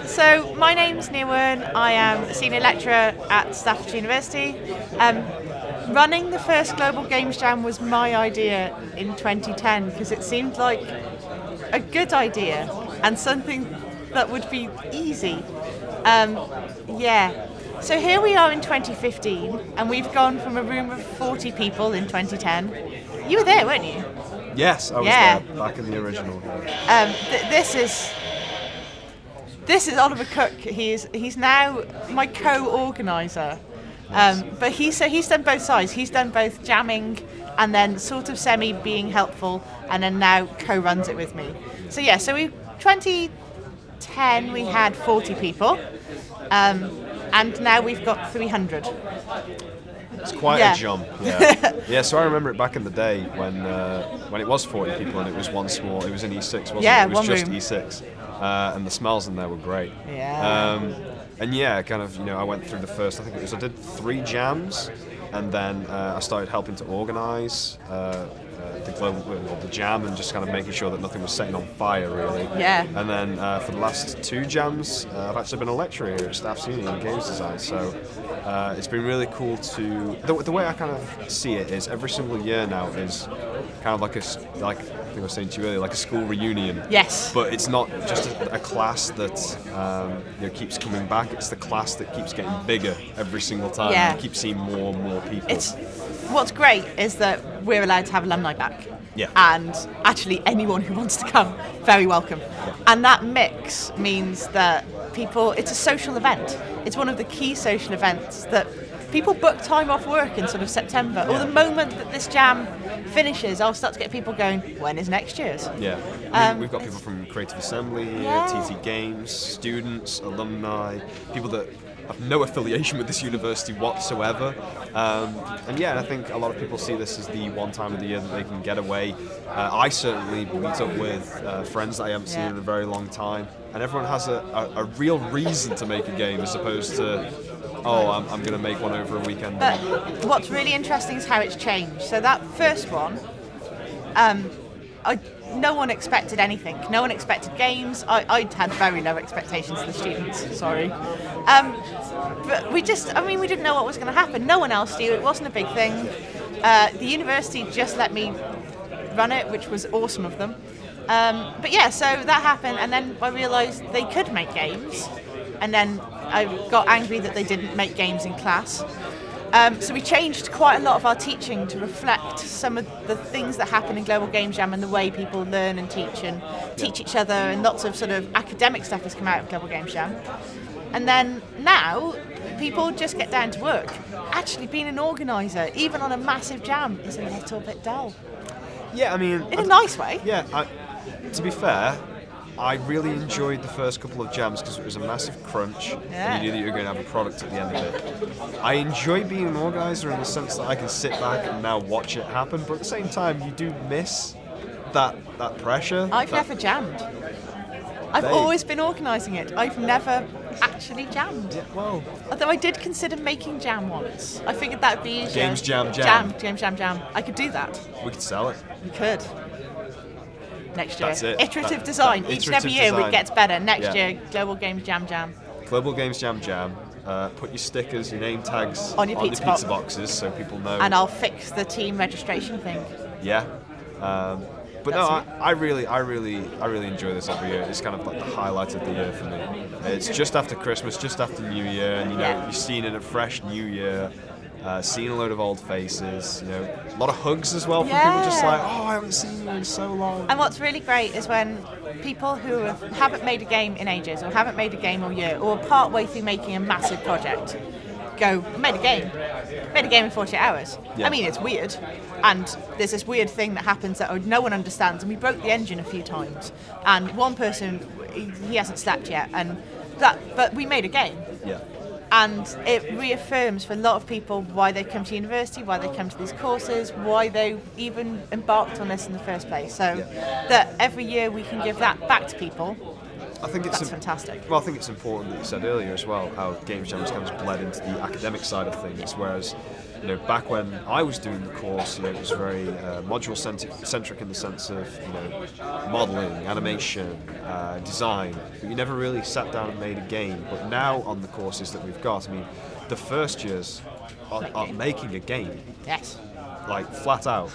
So my name's Nia Wearn. I am a senior lecturer at Staffordshire University. Running the first Global Games Jam was my idea in 2010 because it seemed like a good idea and something that would be easy. So here we are in 2015 and we've gone from a room of 40 people in 2010. You were there, weren't you? Yes, I was there back in the original. This is Ollie Cooke. He's now my co-organiser. But he's done both sides. He's done both jamming and then sort of semi being helpful, and then now co-runs it with me. So 2010 we had 40 people, and now we've got 300. It's quite a jump. Yeah. So I remember it back in the day when it was 40 people and it was one small. It was in E6, wasn't it? It was just room. E6, and the smells in there were great. Yeah. I went through the first. I did 3 jams, and then I started helping to organise the jam and just kind of making sure that nothing was setting on fire, really. Yeah. And then for the last 2 jams, I've actually been a lecturer here at Staffordshire Uni in games design. So it's been really cool to. The way I kind of see it is every single year now is kind of like I think I was saying to you earlier, like a school reunion. Yes. But it's not just a class that keeps coming back. It's the class that keeps getting bigger every single time. Yeah. You keep seeing more and more people. What's great is that we're allowed to have alumni back. Yeah. And actually anyone who wants to come, very welcome. Yeah. And that mix means that it's a social event. It's one of the key social events that people book time off work in sort of September. Or the moment that this jam finishes, I'll start to get people going, when is next year's? Yeah. We've got people from Creative Assembly here, TT Games, students, alumni, people that have no affiliation with this university whatsoever. And I think a lot of people see this as the one time of the year that they can get away. I certainly meet up with friends that I haven't seen in a very long time, and everyone has a real reason to make a game as opposed to, I'm going to make one over a weekend. But what's really interesting is how it's changed. So that first one, no one expected anything. No one expected games. I had very low expectations of the students, sorry. But we didn't know what was going to happen. No one else knew. It wasn't a big thing. The university just let me run it, which was awesome of them. So that happened, and then I realised they could make games, and then I got angry that they didn't make games in class. So we changed quite a lot of our teaching to reflect some of the things that happen in Global Games Jam and the way people learn and teach each other, and lots of sort of academic stuff has come out of Global Games Jam. And then now, people just get down to work. Actually, being an organiser, even on a massive jam, is a little bit dull. Yeah, I mean... In a nice way. Yeah, to be fair, I really enjoyed the first couple of jams because it was a massive crunch and you knew that you were going to have a product at the end of it. I enjoy being an organiser in the sense that I can sit back and now watch it happen, but at the same time you do miss that pressure. I've never jammed. I've always been organising it. I've never actually jammed. Yeah, well. Although I did consider making jam once. I figured that would be easier. Games jam. Games jam. I could do that. We could sell it. We could. Next year. That's it. Iterative design. Each and every year it gets better. Next year, Global Games Jam. Global Games Jam. Put your stickers, your name tags on your pizza boxes so people know. And I'll fix the team registration thing. Yeah. I really enjoy this every year. It's kind of like the highlight of the year for me. It's just after Christmas, just after New Year, and you're seeing in a fresh New Year. Seeing a load of old faces, a lot of hugs as well from people just like, I haven't seen you in so long. And what's really great is when people who haven't made a game in ages, or haven't made a game all year, or are part way through making a massive project, go, made a game in 48 hours. Yeah. I mean, it's weird, and there's this weird thing that happens that no one understands, and we broke the engine a few times, and one person, he hasn't slept yet, but we made a game. Yeah. And it reaffirms for a lot of people why they come to university, why they come to these courses, why they even embarked on this in the first place. So that every year we can give that back to people. I think it's that's fantastic. Well, I think it's important that you said earlier as well how Games Jam has kind of bled into the academic side of things, whereas back when I was doing the course, it was very module-centric in the sense of, modeling, animation, design. But you never really sat down and made a game. But now on the courses that we've got, the first years are making a game. Yes. Like flat out.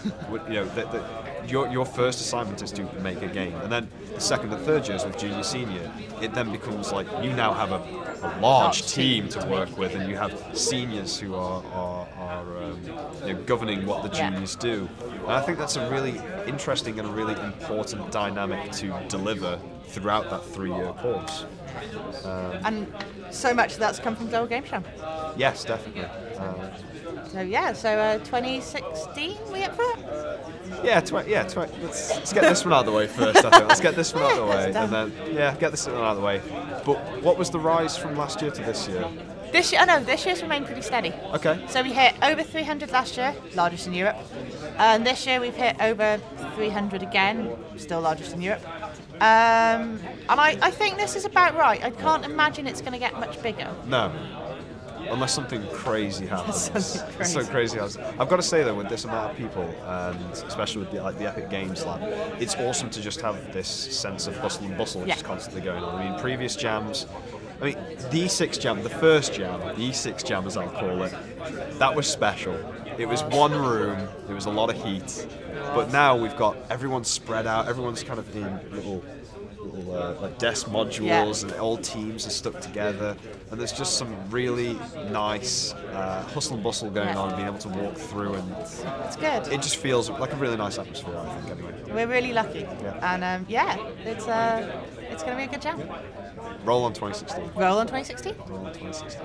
Your first assignment is to make a game, and then the second and third years with junior, senior, it then becomes like you now have a large team to work with, and you have seniors who are governing what the juniors do. And I think that's a really interesting and a really important dynamic to deliver throughout that 3-year course. And so much of that's come from Global Game Jam. Yes, definitely. So 2016, we up for it? Let's get this one out of the way first, I think. Let's get this one out of the way, and then, get this one out of the way. But what was the rise from last year to this year? This year's remained pretty steady. Okay. So we hit over 300 last year, largest in Europe. And this year we've hit over 300 again, still largest in Europe. And I think this is about right. I can't imagine it's going to get much bigger. No. Unless something crazy happens. Something crazy happens. I've got to say though, with this amount of people, and especially with the Epic Games Lab, it's awesome to just have this sense of hustle and bustle just constantly going on. Previous jams, the E6 jam, the first jam, the E6 jam as I'll call it, that was special. It was one room, there was a lot of heat, but now we've got everyone spread out, everyone's kind of in little like desk modules, and all teams are stuck together, and there's just some really nice hustle and bustle going on, and being able to walk through, and it's good. It just feels like a really nice atmosphere, I think. Anyway, we're really lucky, and it's going to be a good jam. Roll on 2016. Roll on 2016. Roll on 2016.